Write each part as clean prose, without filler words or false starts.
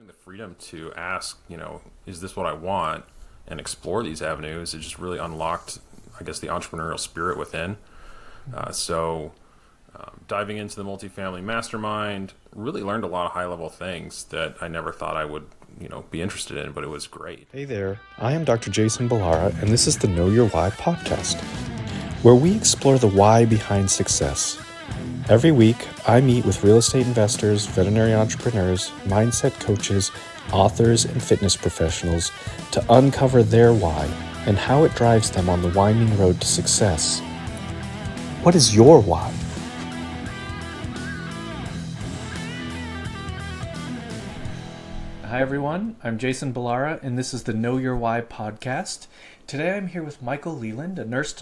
the freedom to ask, is this what I want, and explore these avenues, it just really unlocked, I guess, the entrepreneurial spirit within. Diving into the multifamily mastermind, really learned a lot of high-level things that I never thought I would, be interested in, but it was great. Hey there, I am Dr. Jason Ballara, and this is the Know Your Why podcast, where we explore the why behind success. Every week, I meet with real estate investors, veterinary entrepreneurs, mindset coaches, authors, and fitness professionals to uncover their why and how it drives them on the winding road to success. What is your why? Hi everyone, I'm Jason Ballara, and this is the Know Your Why podcast. Today I'm here with Michael Leland, a nurse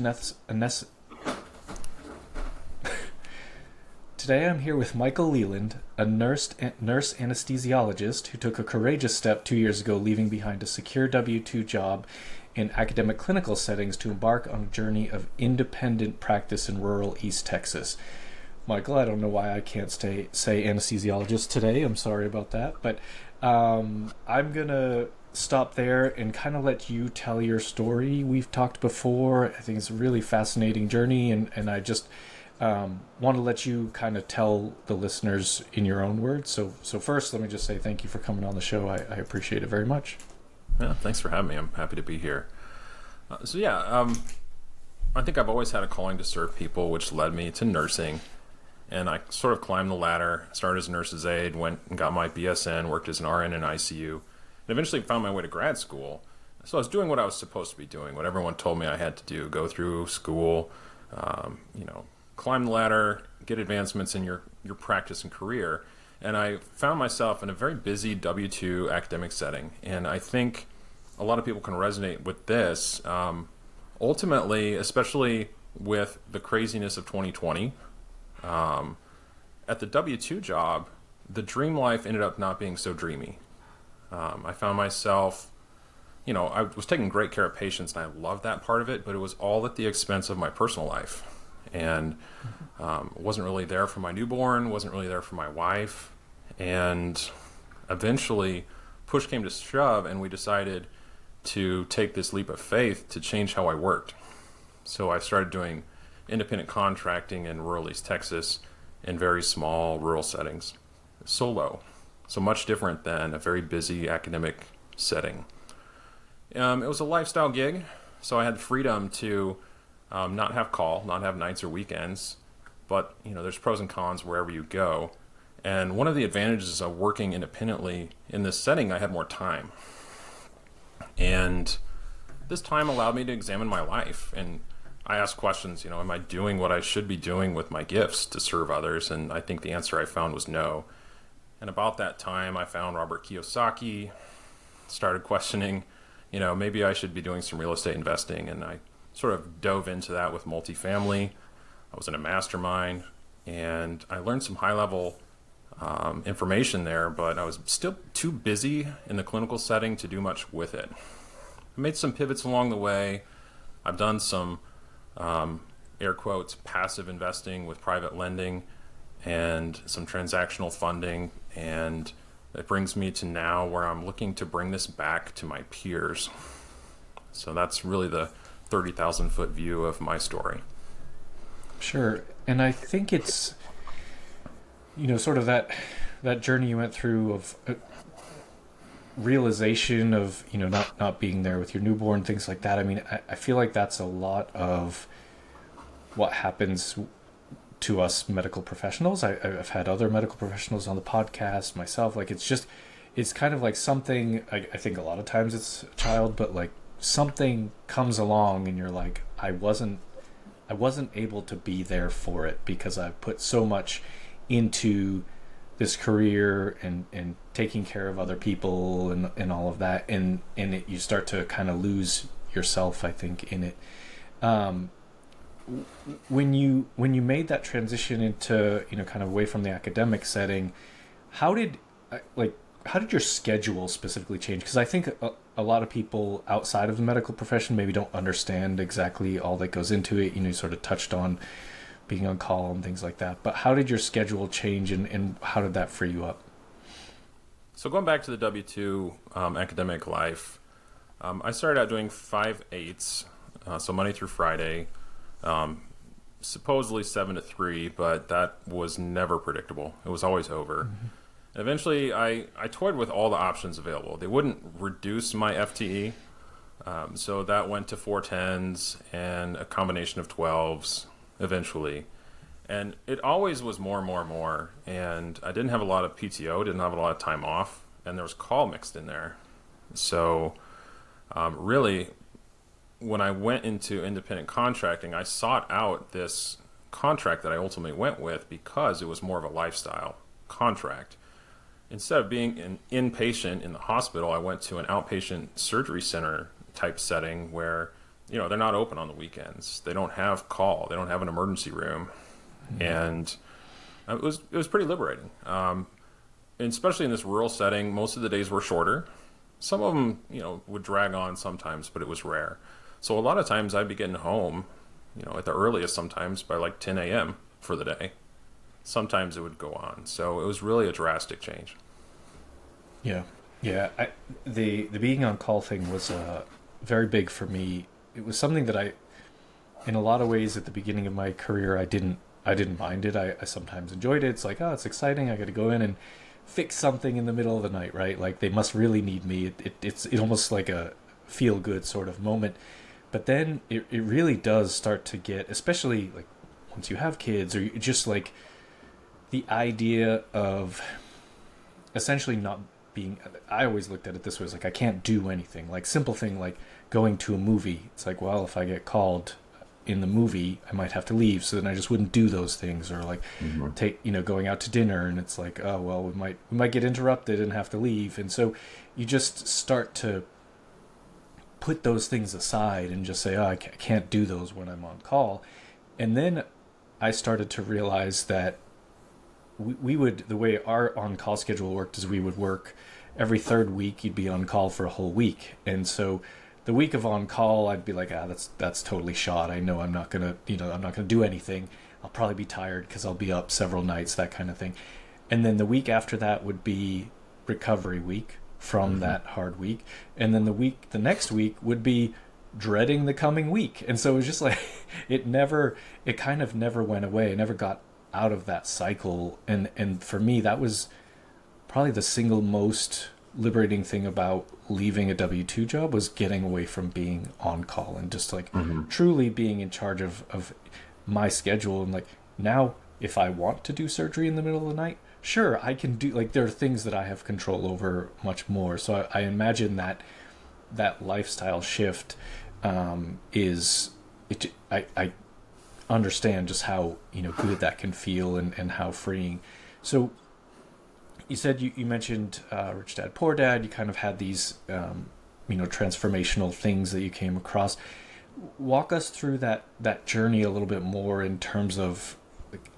anesthesiologist who took a courageous step 2 years ago, leaving behind a secure W-2 job in academic clinical settings to embark on a journey of independent practice in rural East Texas. Michael, I don't know why I can't say anesthesiologist today. I'm sorry about that, but I'm going to stop there and kind of let you tell your story. We've talked before. I think it's a really fascinating journey, and I just want to let you kind of tell the listeners in your own words. So first, let me just say thank you for coming on the show. I appreciate it very much. Yeah, thanks for having me. I'm happy to be here. I think I've always had a calling to serve people, which led me to nursing. And I sort of climbed the ladder, started as a nurse's aide, went and got my BSN, worked as an RN in ICU, and eventually found my way to grad school. So I was doing what I was supposed to be doing, what everyone told me I had to do: go through school, climb the ladder, get advancements in your practice and career. And I found myself in a very busy W-2 academic setting. And I think a lot of people can resonate with this. Ultimately, especially with the craziness of 2020, at the W-2 job, the dream life ended up not being so dreamy. I found myself, I was taking great care of patients, and I loved that part of it, but it was all at the expense of my personal life. And wasn't really there for my newborn, wasn't really there for my wife. And eventually, push came to shove, and we decided to take this leap of faith to change how I worked. So I started doing independent contracting in rural East Texas in very small rural settings, solo. So much different than a very busy academic setting. It was a lifestyle gig, so I had the freedom to not have call, not have nights or weekends, but there's pros and cons wherever you go. And one of the advantages of working independently in this setting, I had more time. And this time allowed me to examine my life, and I asked questions, am I doing what I should be doing with my gifts to serve others? And I think the answer I found was no. And about that time, I found Robert Kiyosaki, started questioning, maybe I should be doing some real estate investing. And I sort of dove into that with multifamily. I was in a mastermind, and I learned some high-level information there, but I was still too busy in the clinical setting to do much with it. I made some pivots along the way. I've done some air quotes, passive investing with private lending and some transactional funding. And it brings me to now where I'm looking to bring this back to my peers. So that's really the 30,000 foot view of my story. Sure. And I think it's, sort of that journey you went through of realization of not being there with your newborn, things like that. I mean, I feel like that's a lot of what happens to us medical professionals. I've had other medical professionals on the podcast, myself. Like, it's kind of like something, I think a lot of times it's a child, but like something comes along and you're like, I wasn't able to be there for it because I put so much into this career and taking care of other people and all of that, and you start to kind of lose yourself, I think, in it. When you made that transition into kind of away from the academic setting, how did your schedule specifically change? Because I think a lot of people outside of the medical profession maybe don't understand exactly all that goes into it. You sort of touched on being on call and things like that. But how did your schedule change, and how did that free you up? So going back to the W-2 academic life, I started out doing 5/8, so Monday through Friday, supposedly 7 to 3, but that was never predictable. It was always over. And eventually, I toyed with all the options available. They wouldn't reduce my FTE, so that went to 410s and a combination of 12s eventually. And it always was more and more and more. And I didn't have a lot of PTO, didn't have a lot of time off, and there was call mixed in there. So really, when I went into independent contracting, I sought out this contract that I ultimately went with because it was more of a lifestyle contract. Instead of being an inpatient in the hospital, I went to an outpatient surgery center type setting where, they're not open on the weekends. They don't have call. They don't have an emergency room. And it was pretty liberating. And especially in this rural setting, most of the days were shorter. Some of them, would drag on sometimes, but it was rare. So a lot of times I'd be getting home, at the earliest sometimes by like 10 a.m. for the day. Sometimes it would go on. So it was really a drastic change. Yeah. The being on call thing was very big for me. It was something that in a lot of ways at the beginning of my career, I didn't mind it. I sometimes enjoyed it. It's like, oh, it's exciting. I got to go in and fix something in the middle of the night, right? Like they must really need me. It's almost like a feel good sort of moment. But then it really does start to get, especially like once you have kids, or just like the idea of essentially not being, I always looked at it this way, like I can't do anything. Like simple thing like going to a movie. It's like, well, if I get called in the movie, I might have to leave, so then I just wouldn't do those things. Or like going out to dinner, and it's like, oh well, we might get interrupted and have to leave. And so you just start to put those things aside and just say, oh, I can't do those when I'm on call. And then I started to realize that we would, the way our on-call schedule worked is we would work every third week. You'd be on call for a whole week. And so the week of on-call, I'd be like, that's totally shot. I know I'm not going to do anything. I'll probably be tired because I'll be up several nights, that kind of thing. And then the week after that would be recovery week from that hard week. And then the next week would be dreading the coming week. And so it was just like, it kind of never went away. It never got out of that cycle. And for me, that was probably the single most liberating thing about leaving a W-2 job, was getting away from being on call and just like truly being in charge of my schedule. And like, now if I want to do surgery in the middle of the night, sure, I can do, like, there are things that I have control over much more. So I imagine that lifestyle shift is it. I understand just how good that can feel and how freeing. So you said you mentioned Rich Dad Poor Dad. You kind of had these transformational things that you came across. Walk us through that journey a little bit more in terms of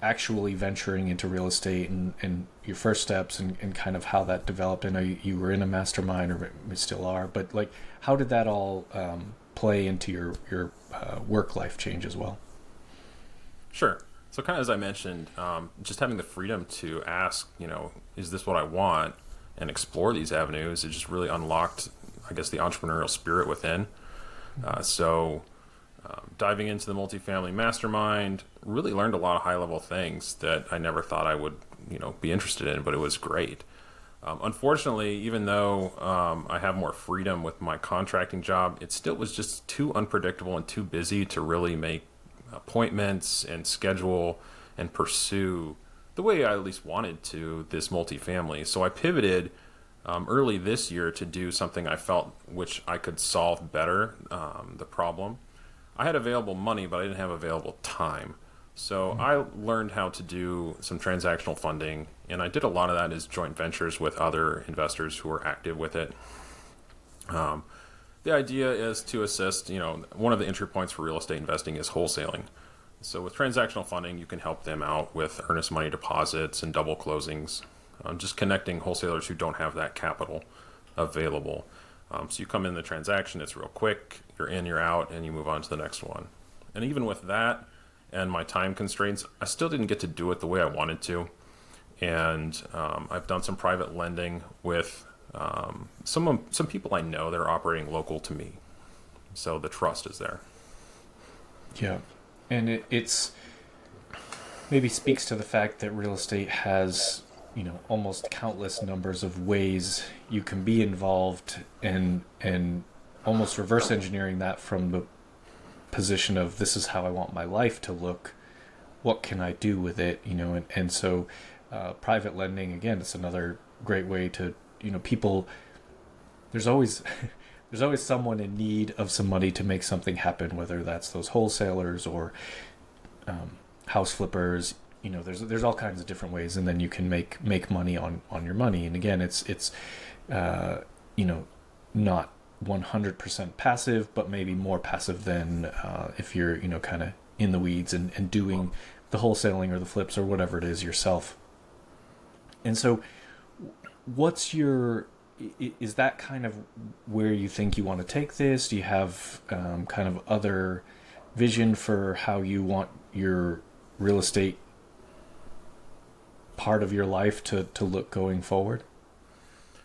actually venturing into real estate and your first steps and kind of how that developed. I know you were in a mastermind, or you still are, but like, how did that all play into your work life change as well? Sure. So kind of as I mentioned, just having the freedom to ask, is this what I want, and explore these avenues, it just really unlocked, I guess, the entrepreneurial spirit within. So diving into the multifamily mastermind, really learned a lot of high-level things that I never thought I would, be interested in, but it was great. Unfortunately, even though I have more freedom with my contracting job, it still was just too unpredictable and too busy to really make appointments and schedule and pursue the way I at least wanted to this multifamily. So I pivoted early this year to do something I felt which I could solve better, the problem. I had available money, but I didn't have available time. So I learned how to do some transactional funding, and I did a lot of that as joint ventures with other investors who are active with it. The idea is to assist, one of the entry points for real estate investing is wholesaling. So with transactional funding, you can help them out with earnest money deposits and double closings, just connecting wholesalers who don't have that capital available. So you come in the transaction, it's real quick, you're in, you're out, and you move on to the next one. And even with that and my time constraints, I still didn't get to do it the way I wanted to. And I've done some private lending with some people I know that are operating local to me. So the trust is there. Yeah. And it's maybe speaks to the fact that real estate has, almost countless numbers of ways you can be involved, and almost reverse engineering that from the position of, this is how I want my life to look. What can I do with it? And so private lending, again, it's another great way to, people, there's always someone in need of some money to make something happen, whether that's those wholesalers or house flippers. There's all kinds of different ways, and then you can make money on your money. And again, it's not 100% passive, but maybe more passive than if you're kind of in the weeds and doing the wholesaling or the flips or whatever it is yourself. And so is that kind of where you think you want to take this? Do you have kind of other vision for how you want your real estate part of your life to look going forward?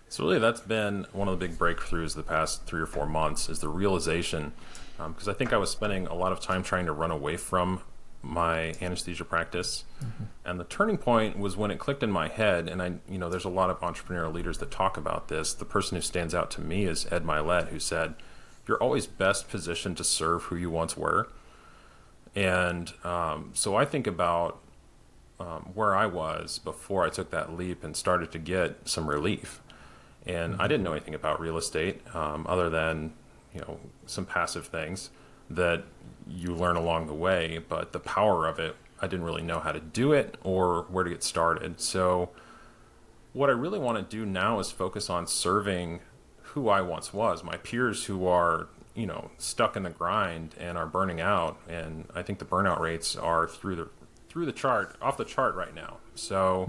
So really that's been one of the big breakthroughs the past 3 or 4 months, is the realization, because I think I was spending a lot of time trying to run away from my anesthesia practice. Mm-hmm. And the turning point was when it clicked in my head, and there's a lot of entrepreneurial leaders that talk about this. The person who stands out to me is Ed Milet, who said, you're always best positioned to serve who you once were. And so I think about where I was before I took that leap and started to get some relief. And I didn't know anything about real estate other than, some passive things that you learn along the way. But the power of it, I didn't really know how to do it or where to get started. So what I really want to do now is focus on serving who I once was, my peers who are, stuck in the grind and are burning out. And I think the burnout rates are off the chart right now. So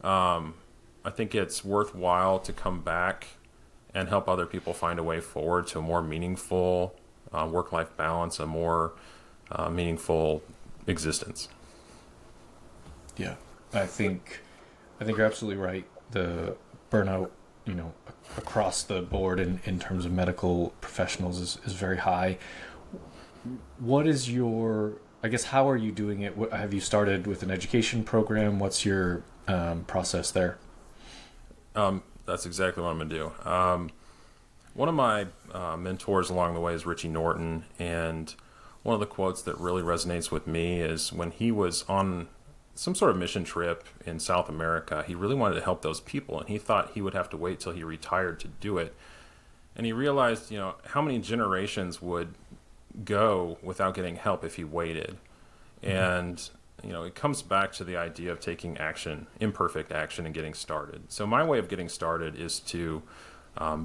I think it's worthwhile to come back and help other people find a way forward to a more meaningful work-life balance, a more meaningful existence. Yeah, I think you're absolutely right. The burnout, across the board in terms of medical professionals is very high. What is how are you doing it? Have you started with an education program? What's your process there? That's exactly what I'm going to do. One of my mentors along the way is Richie Norton, and one of the quotes that really resonates with me is when he was on some sort of mission trip in South America, he really wanted to help those people, and he thought he would have to wait till he retired to do it. And he realized, how many generations would go without getting help if he waited. And it comes back to the idea of taking action, imperfect action, and getting started. So my way of getting started is to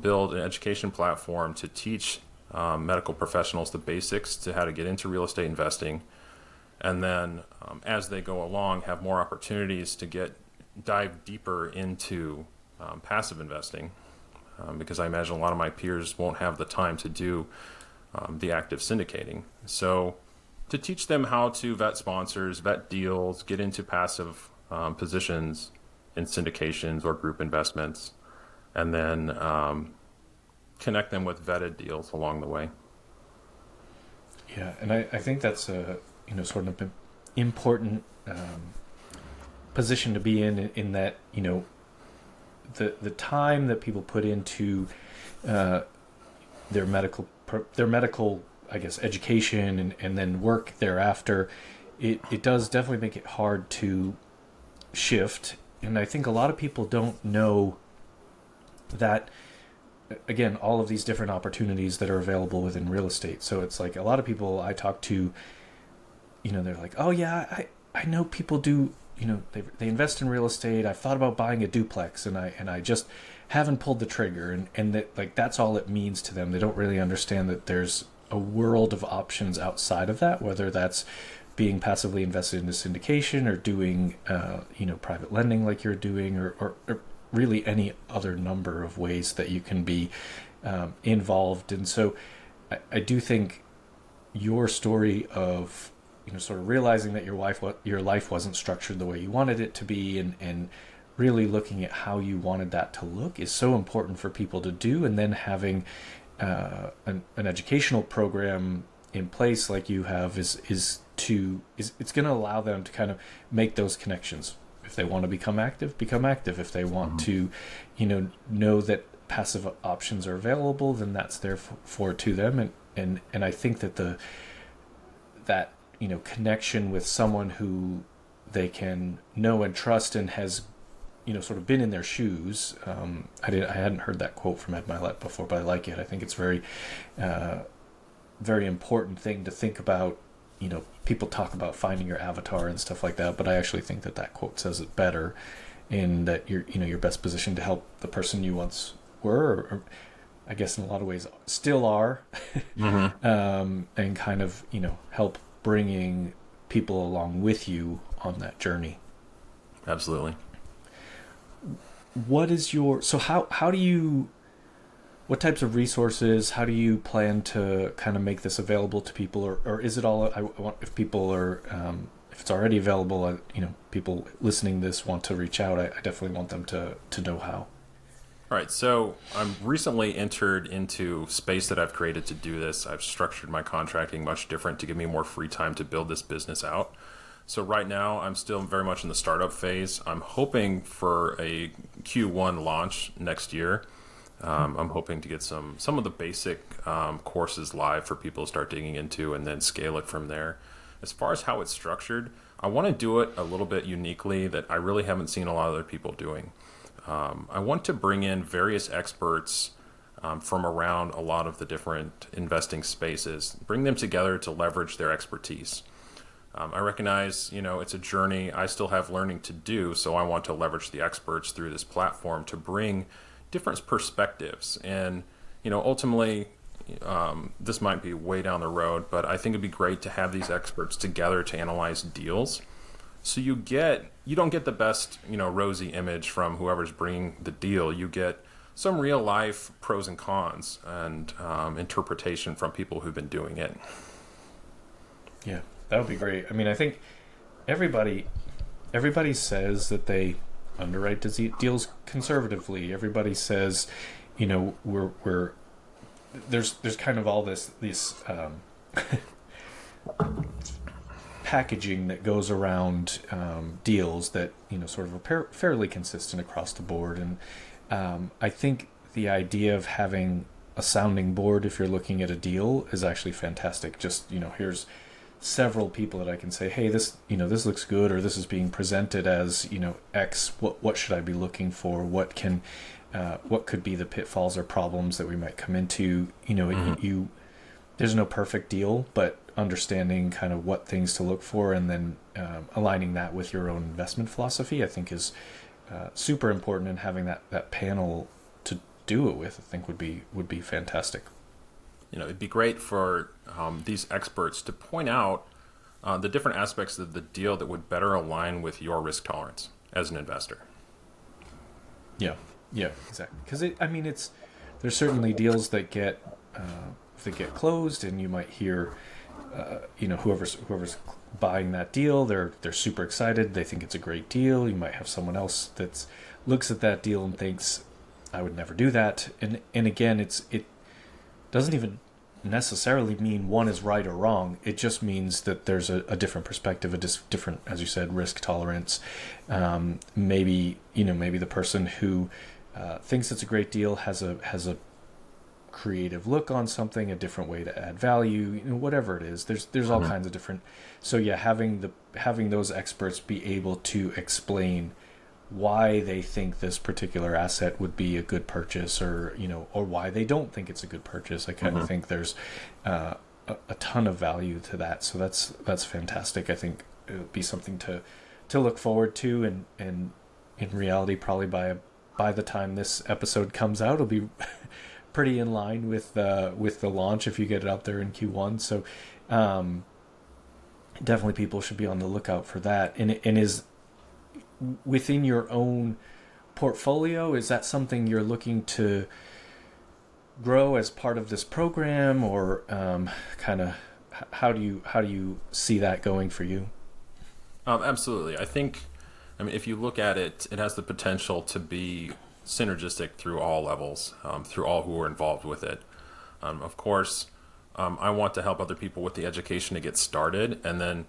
build an education platform to teach medical professionals the basics to how to get into real estate investing. And then as they go along, have more opportunities to dive deeper into passive investing, because I imagine a lot of my peers won't have the time to do the active syndicating. So to teach them how to vet sponsors, vet deals, get into passive positions in syndications or group investments, and then connect them with vetted deals along the way. Yeah, and I think that's a sort of an important position to be in that the time that people put into their medical I guess education and then work thereafter, it does definitely make it hard to shift. And I think a lot of people don't know that, again, all of these different opportunities that are available within real estate. So it's like a lot of people I talk to, they're like, oh yeah, I know people do, they invest in real estate. I've thought about buying a duplex and I just haven't pulled the trigger, and that, like, that's all it means to them. They don't really understand that there's a world of options outside of that, whether that's being passively invested in a syndication or doing, private lending like you're doing, or really any other number of ways that you can be involved. And so I do think your story of sort of realizing that your life wasn't structured the way you wanted it to be, and really looking at how you wanted that to look is so important for people to do. And then having an educational program in place like you have is it's going to allow them to kind of make those connections. If they want to become active. If they want to, know that passive options are available, then that's there for to them. And I think that that connection with someone who they can know and trust and has sort of been in their shoes. I hadn't heard that quote from Ed Milet before, but I like it. I think it's very very important thing to think about. People talk about finding your avatar and stuff like that, but I actually think that quote says it better, in that you're best positioned to help the person you once were, or I guess in a lot of ways still are, and kind of help bringing people along with you on that journey. Absolutely. What is your how do you, what types of resources, how do you plan to kind of make this available to people, or is it all, if people are, if it's already available, people listening to this want to reach out, I definitely want them to know how. All right, so I'm recently entered into space that I've created to do this. I've structured my contracting much different to give me more free time to build this business out. So right now, I'm still very much in the startup phase. I'm hoping for a Q1 launch next year. I'm hoping to get some of the basic courses live for people to start digging into, and then scale it from there. As far as how it's structured, I want to do it a little bit uniquely that I really haven't seen a lot of other people doing. I want to bring in various experts from around a lot of the different investing spaces, bring them together to leverage their expertise. I recognize, it's a journey. I still have learning to do, so I want to leverage the experts through this platform to bring different perspectives. And, ultimately, this might be way down the road, but I think it'd be great to have these experts together to analyze deals. So you don't get the best, rosy image from whoever's bringing the deal. You get some real life pros and cons and interpretation from people who've been doing it. Yeah, that would be great. I mean, I think everybody says that they underwrite deals conservatively. Everybody says, we're there's kind of all this packaging that goes around deals that sort of are fairly consistent across the board. And I think the idea of having a sounding board if you're looking at a deal is actually fantastic. Just here's several people that I can say, hey, this this looks good, or this is being presented as X. What should I be looking for? What could be the pitfalls or problems that we might come into? There's no perfect deal, but understanding kind of what things to look for, and then aligning that with your own investment philosophy, I think is super important. And having that panel to do it with, I think would be fantastic. It'd be great for these experts to point out the different aspects of the deal that would better align with your risk tolerance as an investor. Yeah, exactly. Because there's certainly deals that get closed, and you might hear, whoever's buying that deal, they're super excited. They think it's a great deal. You might have someone else that looks at that deal and thinks, I would never do that. And again, it doesn't even necessarily mean one is right or wrong. It just means that there's a different perspective, a different, as you said, risk tolerance. Maybe the person who thinks it's a great deal has a creative look on something, a different way to add value, whatever it is. There's all kinds of different. So yeah, having those experts be able to explain why they think this particular asset would be a good purchase, or why they don't think it's a good purchase. I kind of think there's a ton of value to that. So that's fantastic. I think it would be something to look forward to, and in reality, probably by the time this episode comes out, it'll be pretty in line with the launch if you get it out there in Q1. So definitely people should be on the lookout for that. And is within your own portfolio, is that something you're looking to grow as part of this program, or kind of how do you see that going for you? Absolutely. I mean, if you look at it, it has the potential to be synergistic through all levels, through all who are involved with it. Of course, I want to help other people with the education to get started. And then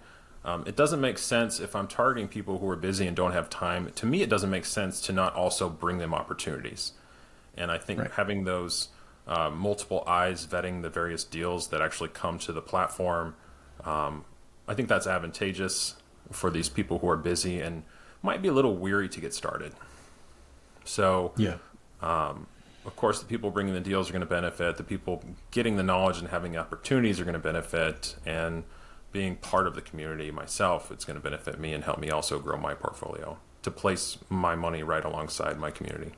it doesn't make sense if I'm targeting people who are busy and don't have time. To me, it doesn't make sense to not also bring them opportunities. And I think Right. having those multiple eyes vetting the various deals that actually come to the platform, I think that's advantageous for these people who are busy and might be a little weary to get started. So, Yeah. of course, the people bringing the deals are going to benefit. The people getting the knowledge and having opportunities are going to benefit. And being part of the community myself, it's going to benefit me and help me also grow my portfolio to place my money right alongside my community.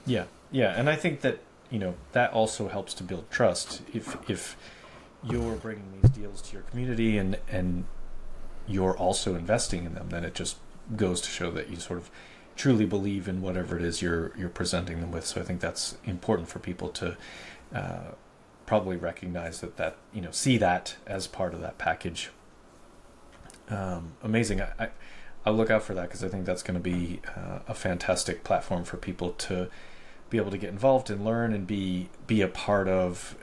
Yeah, yeah, and I think that that also helps to build trust. If you're bringing these deals to your community and you're also investing in them, then it just goes to show that you sort of truly believe in whatever it is you're presenting them with. So I think that's important for people to probably recognize that see that as part of that package. Amazing. I'll look out for that because I think that's going to be a fantastic platform for people to be able to get involved and learn and be a part of,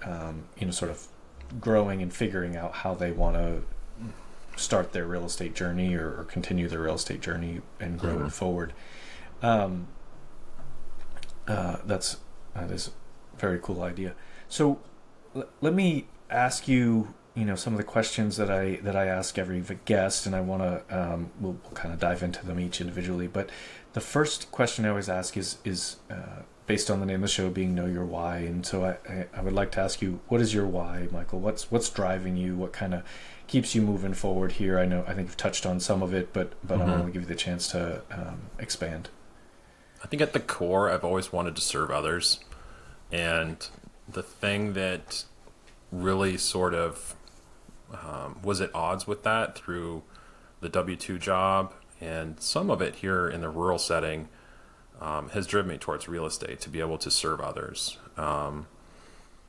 sort of growing and figuring out how they want to start their real estate journey or continue their real estate journey and grow it forward. That is a very cool idea. So let me ask you, some of the questions that I ask every guest, and I want to we'll kind of dive into them each individually. But the first question I always ask is based on the name of the show being Know Your Why, and so I would like to ask you, what is your why, Michael? What's driving you? What kind of keeps you moving forward here? I think you've touched on some of it, but I want to give you the chance to expand. I think at the core, I've always wanted to serve others. And the thing that really sort of was at odds with that through the W-2 job and some of it here in the rural setting has driven me towards real estate to be able to serve others.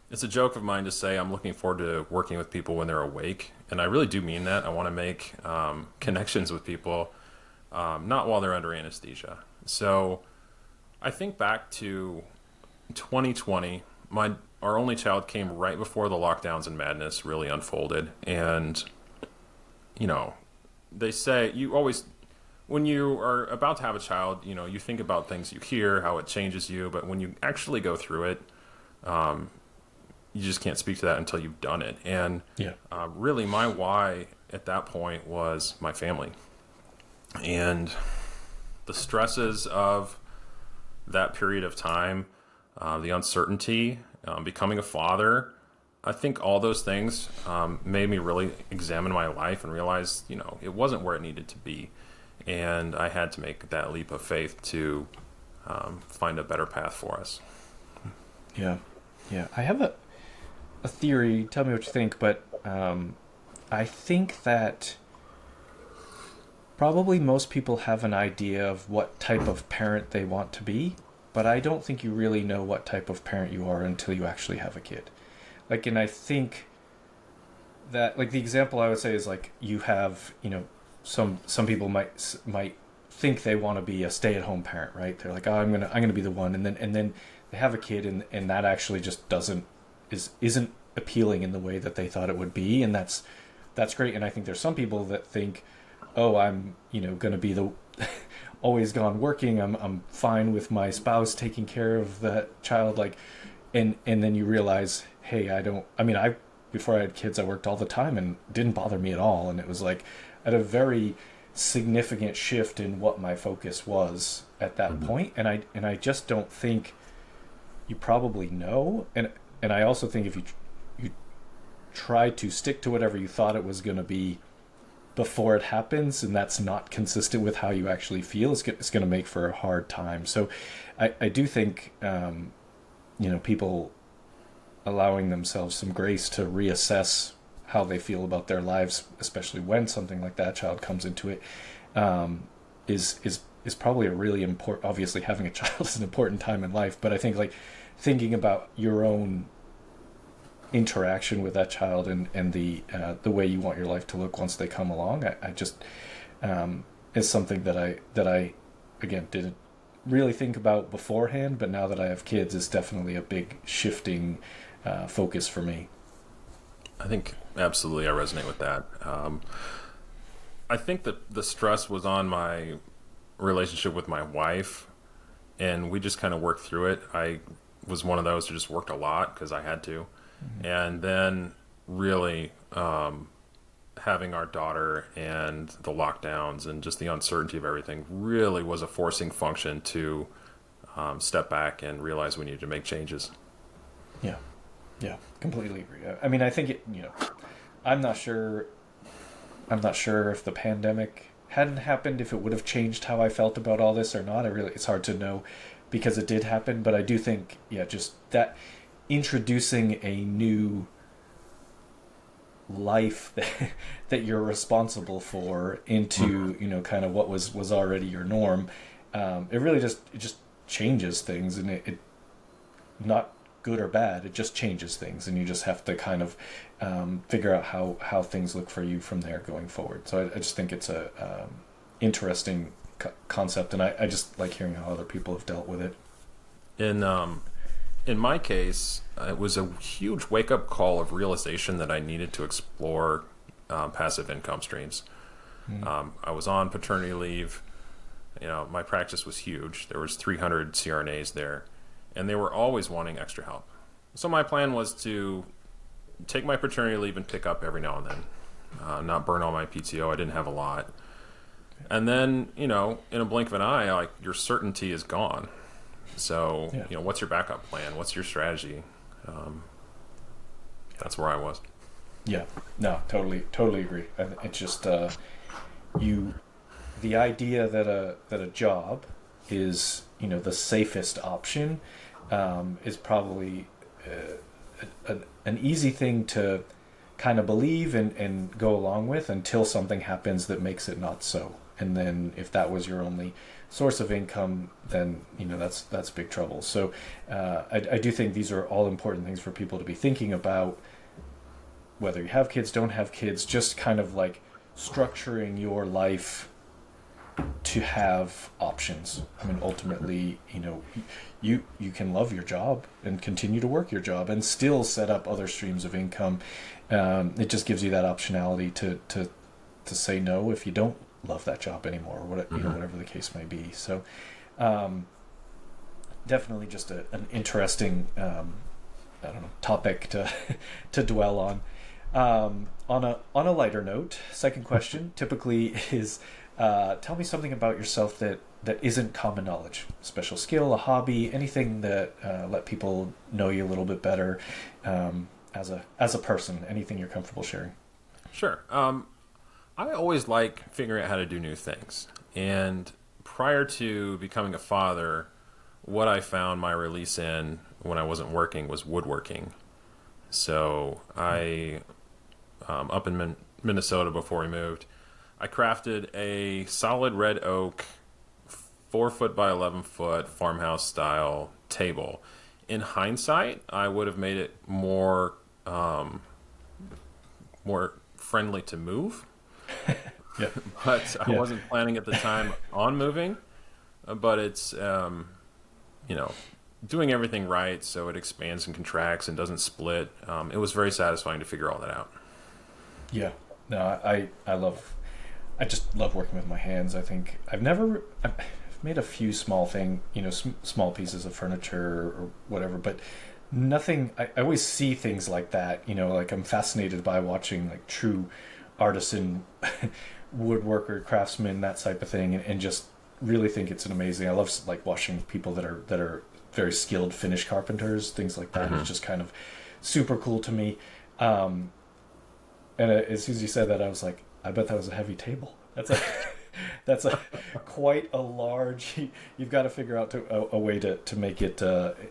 It's a joke of mine to say I'm looking forward to working with people when they're awake. And I really do mean that. I want to make connections with people, not while they're under anesthesia. So I think back to 2020, our only child came right before the lockdowns and madness really unfolded. And, they say when you are about to have a child, you think about things you hear, how it changes you. But when you actually go through it, you just can't speak to that until you've done it. And really my why at that point was my family. And the stresses of that period of time, the uncertainty, becoming a father, I think all those things made me really examine my life and realize, it wasn't where it needed to be. And I had to make that leap of faith to find a better path for us. Yeah. I have a theory. Tell me what you think, but I think that probably most people have an idea of what type of parent they want to be, but I don't think you really know what type of parent you are until you actually have a kid. And I think that, the example I would say is you have, some people might think they want to be a stay-at-home parent, right? They're like, oh, I'm gonna be the one, and then they have a kid, and that actually just isn't appealing in the way that they thought it would be, and that's great. And I think there's some people that think, oh, I'm going to be the always gone working. I'm fine with my spouse taking care of that child, and then you realize, hey, before I had kids, I worked all the time and it didn't bother me at all, and it was I had a very significant shift in what my focus was at that point, and I just don't think you probably know, and I also think if you try to stick to whatever you thought it was going to be before it happens, and that's not consistent with how you actually feel, it's going to make for a hard time. So I do think people allowing themselves some grace to reassess how they feel about their lives, especially when something like that child comes into it, is probably a really important. Obviously, having a child is an important time in life, but I think thinking about your own interaction with that child and the way you want your life to look once they come along. I just is something that I again didn't really think about beforehand, but now that I have kids, it's definitely a big shifting focus for me. I think absolutely I resonate with that. I think that the stress was on my relationship with my wife, and we just kind of worked through it. I was one of those who just worked a lot because I had to. And then really having our daughter and the lockdowns and just the uncertainty of everything really was a forcing function to step back and realize we needed to make changes. Yeah, completely agree. I mean, I think I'm not sure if the pandemic hadn't happened, if it would have changed how I felt about all this or not. It's hard to know because it did happen, but I do think, just that introducing a new life that you're responsible for into, kind of what was already your norm, it really just changes things, and it not good or bad, it just changes things, and you just have to kind of figure out how things look for you from there going forward. So I just think it's a interesting concept, and I just like hearing how other people have dealt with it. In my case, it was a huge wake-up call of realization that I needed to explore passive income streams. I was on paternity leave. My practice was huge. There was 300 CRNAs there, and they were always wanting extra help. So my plan was to take my paternity leave and pick up every now and then, not burn all my PTO. I didn't have a lot. And then, in a blink of an eye, like, your certainty is gone. So, what's your backup plan? What's your strategy? That's where I was. Yeah, no, totally agree. It's just the idea that a job is the safest option is probably an easy thing to kind of believe and go along with until something happens that makes it not so. And then if that was your only source of income, then that's big trouble. So I do think these are all important things for people to be thinking about, whether you have kids, don't have kids, just kind of like structuring your life to have options. I mean, ultimately, you can love your job and continue to work your job and still set up other streams of income. It just gives you that optionality to say no if you don't love that job anymore, or whatever the case may be. So definitely just an interesting topic to dwell on. On a lighter note, second question typically is tell me something about yourself that isn't common knowledge, special skill, a hobby, anything that let people know you a little bit better as a person, anything you're comfortable sharing. Sure. I always like figuring out how to do new things. And prior to becoming a father, what I found my release in when I wasn't working was woodworking. So I, up in Minnesota before we moved, I crafted a solid red oak 4-foot by 11-foot farmhouse style table. In hindsight, I would have made it more friendly to move. Yeah. But I wasn't planning at the time on moving. But it's, doing everything right so it expands and contracts and doesn't split. It was very satisfying to figure all that out. Yeah. No, I just love working with my hands. I think I've made a few small small pieces of furniture or whatever, but nothing. I always see things like that. Like I'm fascinated by watching like true artisan woodworker, craftsmen, that type of thing, and just really think it's an amazing. I love like watching people that are very skilled finish carpenters, things like that. It's just kind of super cool to me. And as soon as you said that, I was like, I bet that was a heavy table. That's quite a large. You've got to figure out a way to make it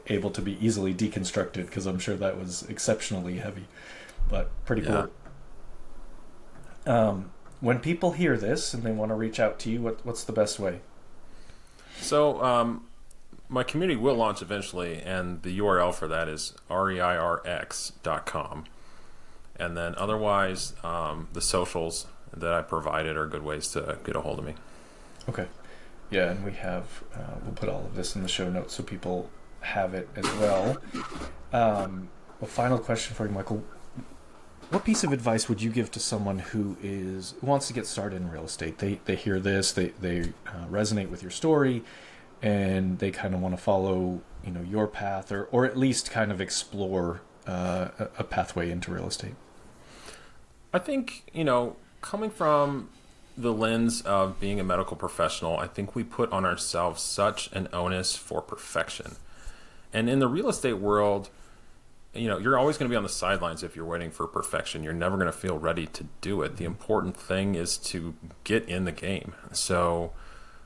able to be easily deconstructed, because I'm sure that was exceptionally heavy, but pretty cool. When people hear this and they want to reach out to you, what's the best way? So my community will launch eventually, and the URL for that is reirx.com. And then otherwise, the socials that I provided are good ways to get a hold of me. Okay. Yeah, and we have, we'll put all of this in the show notes so people have it as well. A final question for you, Michael. What piece of advice would you give to someone who wants to get started in real estate? They hear this, they resonate with your story, and they kind of want to follow, your path, or at least kind of explore a pathway into real estate? I think, coming from the lens of being a medical professional, I think we put on ourselves such an onus for perfection. And in the real estate world, you're always going to be on the sidelines if you're waiting for perfection. You're never going to feel ready to do it. The important thing is to get in the game. So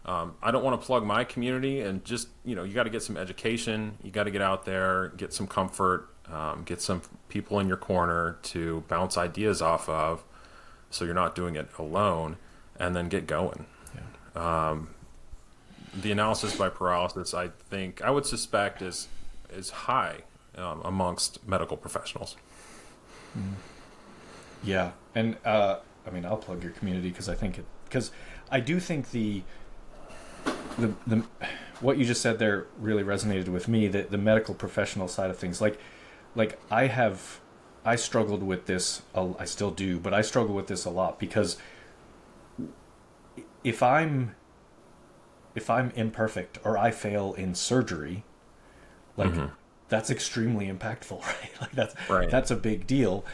I don't want to plug my community, and just, you got to get some education. You got to get out there, get some comfort, get some people in your corner to bounce ideas off of, so you're not doing it alone, and then get going. Yeah. The analysis by paralysis, I would suspect is high amongst medical professionals. Yeah, and I'll plug your community because I do think the what you just said there really resonated with me. That the medical professional side of things, like I struggled with this. I still do, but I struggle with this a lot because if I'm imperfect or I fail in surgery, that's extremely impactful, right? That's a big deal.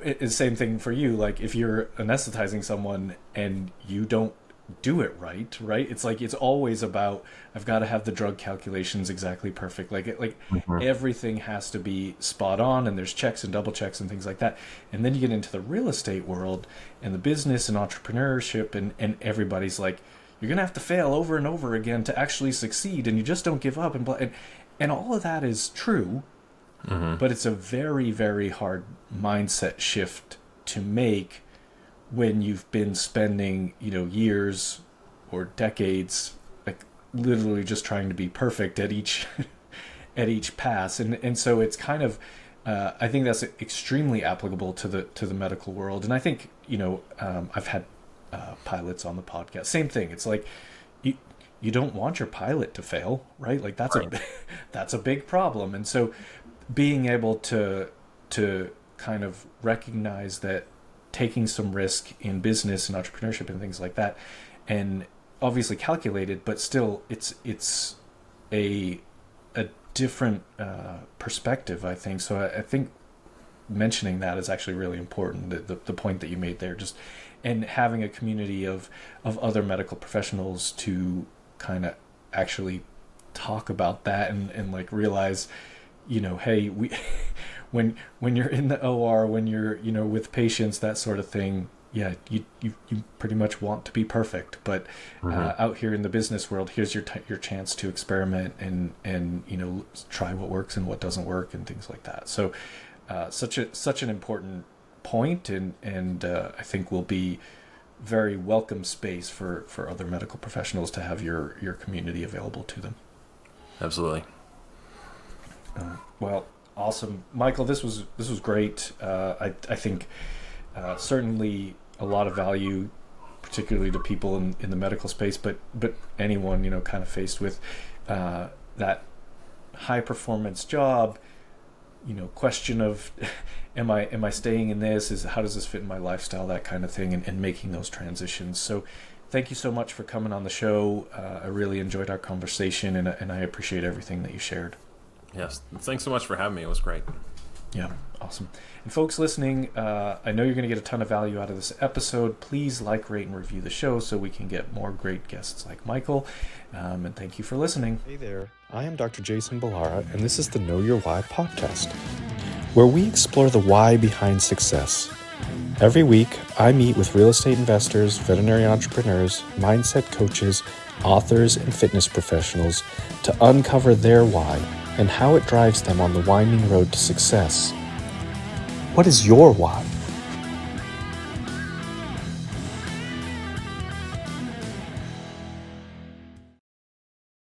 It's the same thing for you. Like if you're anesthetizing someone and you don't do it right? It's like, it's always about, I've got to have the drug calculations exactly perfect. Everything has to be spot on, and there's checks and double checks and things like that. And then you get into the real estate world and the business and entrepreneurship, and everybody's like, you're going to have to fail over and over again to actually succeed, and you just don't give up. And all of that is true, but it's a very, very hard mindset shift to make when you've been spending, years or decades, literally just trying to be perfect at each pass. And so it's kind of, I think that's extremely applicable to the medical world. And I think, I've had pilots on the podcast. Same thing. It's like, you don't want your pilot to fail, right? That's a big problem. And so being able to kind of recognize that taking some risk in business and entrepreneurship and things like that, and obviously calculated, but still it's a different perspective, I think. So I think mentioning that is actually really important, the point that you made there, just, and having a community of other medical professionals to kind of actually talk about that and realize, hey, we when you're in the OR, when you're with patients, that sort of thing, yeah, you pretty much want to be perfect, but out here in the business world, here's your chance to experiment and try what works and what doesn't work and things like that. So such an important point, and I think will be very welcome space for other medical professionals to have your community available to them. Absolutely. Well, awesome, Michael. This was great. I think certainly a lot of value, particularly to people in the medical space, but anyone kind of faced with that high performance job. Question of am I staying in this? How does this fit in my lifestyle? That kind of thing, and making those transitions. So thank you so much for coming on the show. I really enjoyed our conversation, and I appreciate everything that you shared. Yes, thanks so much for having me. It was great. Yeah, awesome. And folks listening, I know you're going to get a ton of value out of this episode. Please rate, and review the show so we can get more great guests like Michael. And thank you for listening. Hey there, I am Dr. Jason Ballara, and this is the Know Your Why podcast, where we explore the why behind success. Every week, I meet with real estate investors, veterinary entrepreneurs, mindset coaches, authors, and fitness professionals to uncover their why and how it drives them on the winding road to success. What is your why?